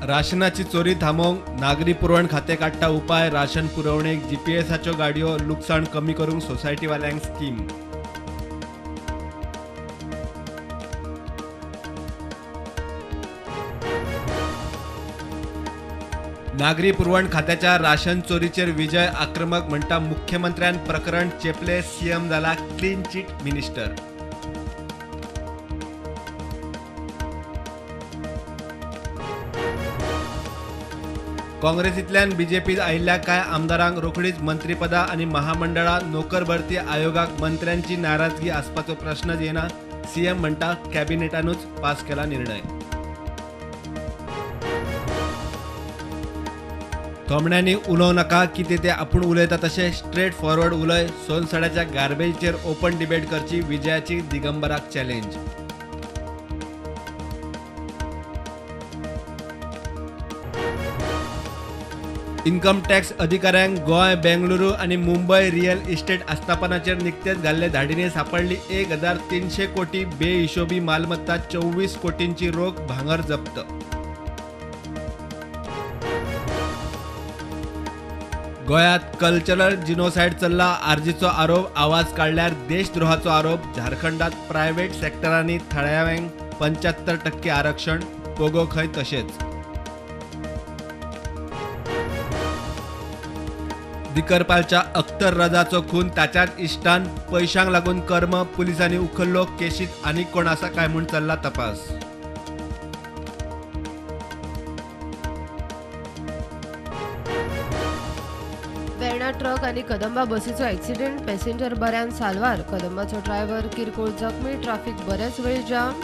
राशनाची चोरी थांबवूंक नागरी पुरवण खाते काडटा उपाय राशन पुरवणेक जीपीएसाच्यो गाडयो लुकसाण कमी करूंक सोसायटीवाल्यांक स्कीम। नागरी पुरवण खात्याच्या राशन चोरीचेर विजय आक्रमक म्हणटा मुख्यमंत्र्यान प्रकरण चेपले सीएम जाला क्लीन चिट मिनिस्टर। काँग्रेसींतल्यान बीजेपीत आयिल्ल्या कांय आमदारांक रोखडीच मंत्रीपदां आनी महामंडळां नोकर भरती आयोगाक मंत्र्यांची नाराजगी आसपाचो प्रश्नच येना, सीएम म्हणटा कॅबिनेटानूच पास केला निर्णय। थोमण्यांनी उलोव नाका कितें ते आपूण उलयता तशें स्ट्रेट फॉरवर्ड उलय, सोनसड्याच्या गार्बेजचेर ओपन डिबेट करची विजयाची दिगंबराक चॅलेंज। इन्कम टॅक्स अधिकाऱ्यांक गोंय, बेंगलुरू आनी मुंबय रियल इस्टेट आस्थापनाचेर निकतेच घाल्ले धाडीने सापडली 1300 कोटी बेहिशोबी मालमत्ता, 24 कोटींची रोख भांगर जप्त। गोंयात कल्चरल जिनोसायड चल्ला, आरजीचो आरोप आवाज काडल्यार देशद्रोहाचो आरोप। झारखंडात प्रायव्हेट सेक्टरांनी थळाव्यांक 75% आरक्षण, पोगो खंय तशेंच। दिकरपालच्या अख्तर रजाचो खून ताच्याच इश्टान, पैशांक लागून कर्म, पुलिसांनी उखल्लो केशीत आनीक कोण आसा काय म्हूण चल्ला तपास। वेर्णा ट्रक आनी कदंबा बसीचो एक्सिडेंट, पॅसेंजर बऱ्यान साल्वार, कदंबाचो ड्रायव्हर किरकोळ जखमी, ट्रॅफिक बरेच वेळ जाम।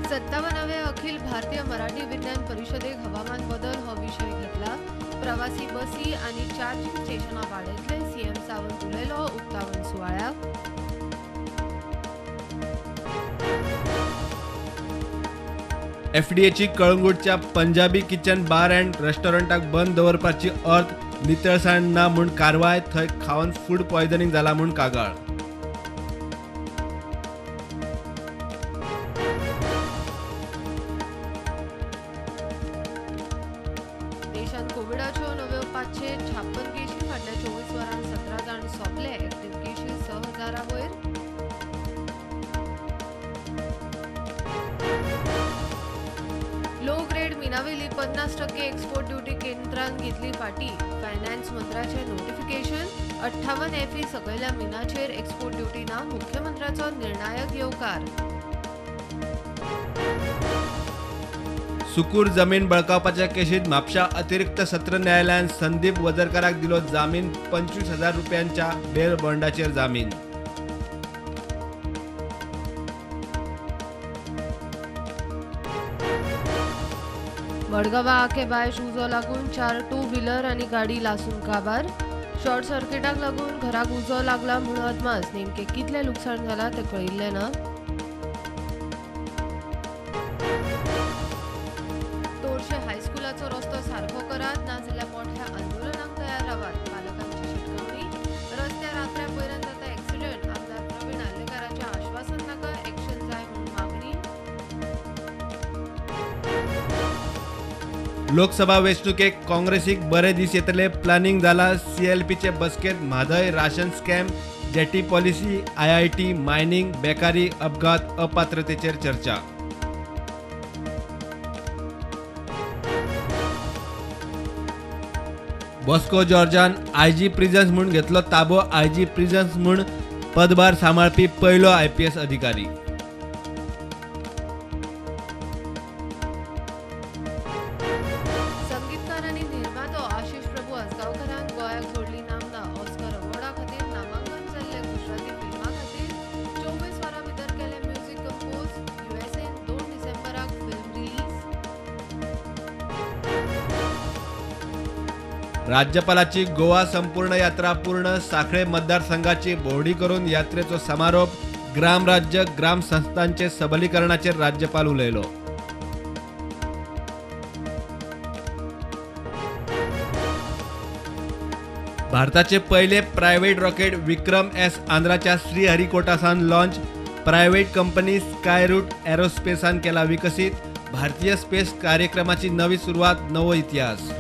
सत्तावनावे अखिल भारतीय मराठी विज्ञान परिषदेक हवामान बदल हो विषय घेतला। प्रवासी बसी आनी चार्जिंग स्टेशनां वाडयतले, सीएम सावंत उलयलो उक्तावण सुवाळ्याक। एफडीएची कळंगूटच्या पंजाबी किचन बार अँड रेस्टॉरंटाक बंद दवरपाची अर्थ, नितळसाण ना म्हूण कारवाय, थंय खावन फूड पॉयझनिंग जाला म्हूण कागाळ। देशांत कोविडाच्यो नव्यो 556 केशी, फाटल्या 24 वरांत 17 जाण सोंपले, एक्टिव्ह केशी 6000 वयर। लो ग्रेड मिनावेली 50% एक्सपोर्ट ड्युटी केंद्रान घेतली फाटी, फायनान्स मंत्र्याचे नोटिफिकेशन। 58 एफई सकयल्या मिनाचेर एक्सपोर्ट ड्युटी ना, मुख्यमंत्र्याचो निर्णायक येवकार। सुकूर जमीन बळकावपाच्या केशीत म्हापशा अतिरिक्त सत्र न्यायालयान संदीप वजरकाराक दिलो जामीन, 25,000 रुपयांच्या बेल बॉन्डाचेर जामीन। मडगांवां आकेबायश उजो लागून 4 टू व्हीलर आनी गाडी लासून काबार, शॉर्ट सर्किटाक लागून घराक उजो लागला म्हूण अदमास, नेमके कितले लुकसाण जाला ते कळिल्ले ना। तोरशे हायस्कुलाचो रस्तो सारको करात, नाजाल्यार मोठ्या आंदोलनाक तयार रावात, पालकांची शिटकावणी। रस्त्यार रात्र्या पयरत जाता एक्सिडेंट, आमदार प्रवीण आर्लेकाराचें आश्वासन नाका, एक्शन जाय म्हूण मागणी। लोकसभा वेंचणुकेक काँग्रेसीक बरे दीस येतले, प्लॅनिंग जाला। सीएलपीचे बसकेत Mhadei, ration scam, jetty policy, IIT, mining, बेकारी, अपघात, अपात्रतेचेर चर्चा। बॉस्को जॉर्जान आयजी प्रिझन्स म्हूण घेतलो ताबो, आयजी प्रिझन्स म्हूण पदभार सांबाळपी पयलो आयपीएस अधिकारी। संगीतकार आनी निर्मातो आशिष प्रभू आसगांवकारान गोंयाक जोडली नामना, ऑस्कर अवॉर्डा खातीर नामांकन जाल्ले गुजराती फिल्मा खातीर 24 वरां भितर केले म्युझिक कंपोज, यूएसएन 2 डिसेंबराक फिल्म रिलीज। राज्यपालाची गोवा संपूर्ण यात्रा पूर्ण, साखळे मतदारसंघाची भोवडी करून यात्रेचो समारोप। ग्राम राज्य ग्राम संस्थांचे सबलीकरणाचेर राज्यपाल उलयलो। भारताचे पहिले प्रायव्हेट रॉकेट विक्रम एस आंध्राच्या श्रीहरिकोटासान लॉन्च. प्रायव्हेट कंपनी स्कायरूट एरोस्पेसान केला विकसित. भारतीय स्पेस कार्यक्रमाची नवी सुरुवात, नवो इतिहास.